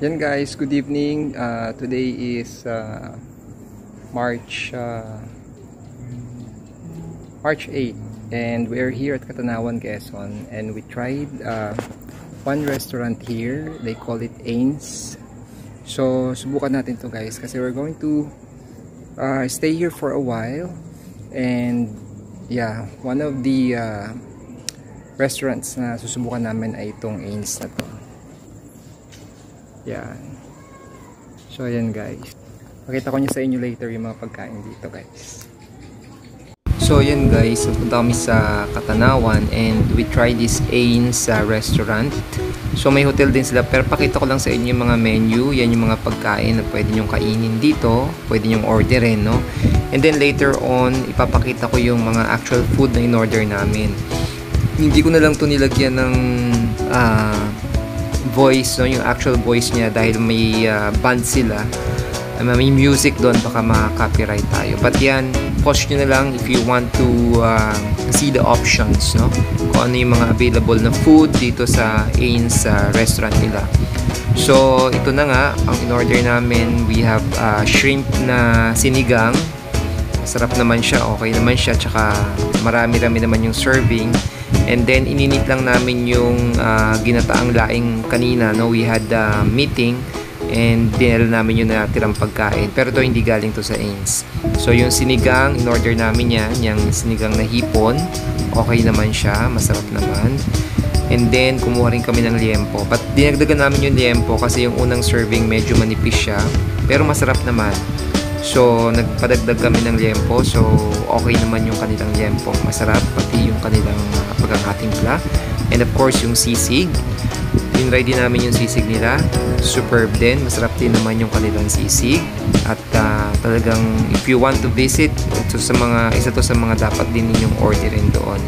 Yan guys, good evening. Today is March 8 and we're here at Katanawan, Quezon, and we tried one restaurant here. They call it Ains. So subukan natin to guys kasi we're going to stay here for a while. And yeah, one of the restaurants na susubukan namin ay itong Ains na to. Yan. So ayan guys, pakita ko niya sa inyo later yung mga pagkain dito guys. So ayan guys, punta kami sa Katanawan and we tried this Ains restaurant. So may hotel din sila, pero pakita ko lang sa inyo yung mga menu. Yan yung mga pagkain na pwede nyong kainin dito, pwede nyong orderin, no? And then later on, ipapakita ko yung mga actual food na in-order namin. Hindi ko na lang to nilagyan ng voice, no, yung actual voice niya dahil may band sila, may music doon, baka ma-copyright tayo. But yan, pause nyo na lang if you want to see the options, no, kung ano yung mga available na food dito sa Ains restaurant nila. So ito na nga ang in-order namin. We have shrimp na sinigang. Masarap naman siya, okay naman siya, tsaka marami-rami naman yung serving. And then ininit lang namin yung ginataang laing kanina, no? We had a meeting and dinala namin yung natirang pagkain, pero to hindi galing to sa Ains. So yung sinigang, in order namin yan, yung sinigang na hipon, okay naman siya, masarap naman. And then kumuha rin kami ng liempo, but dinagdagan namin yung liempo kasi yung unang serving medyo manipis siya, pero masarap naman. So nagpadagdag kami ng liempo, so okay naman yung kanilang liempo, masarap, pati yung kanilang pagkakatimpla. And of course yung sisig, tinry din namin yung sisig nila, superb din, masarap din naman yung kanilang sisig. At talagang if you want to visit, isa to sa mga dapat din ninyong orderin doon.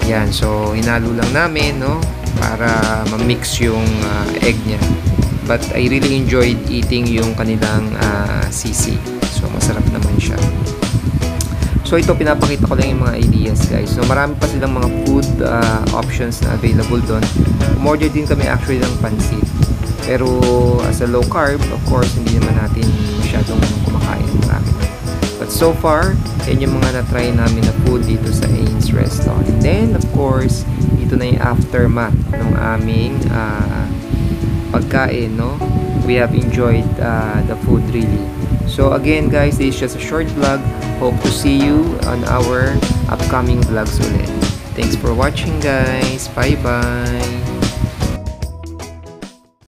Yan, so hinalo lang namin, no, para ma-mix yung egg niya. But I really enjoyed eating yung kanilang sisig. So masarap naman siya. So ito, pinapakita ko lang yung mga ideas guys. So marami pa silang mga food options na available doon. Umorder din kami actually ng pansit. Pero as a low carb, of course, hindi naman natin masyadong kumakain marami. But so far, yan yung mga na-try namin na food dito sa Ains restaurant. And then of course, ito na yung aftermath ng aming pagkain, no? We have enjoyed the food really. So again guys, this is just a short vlog. Hope to see you on our upcoming vlogs ulit. Thanks for watching guys. Bye bye.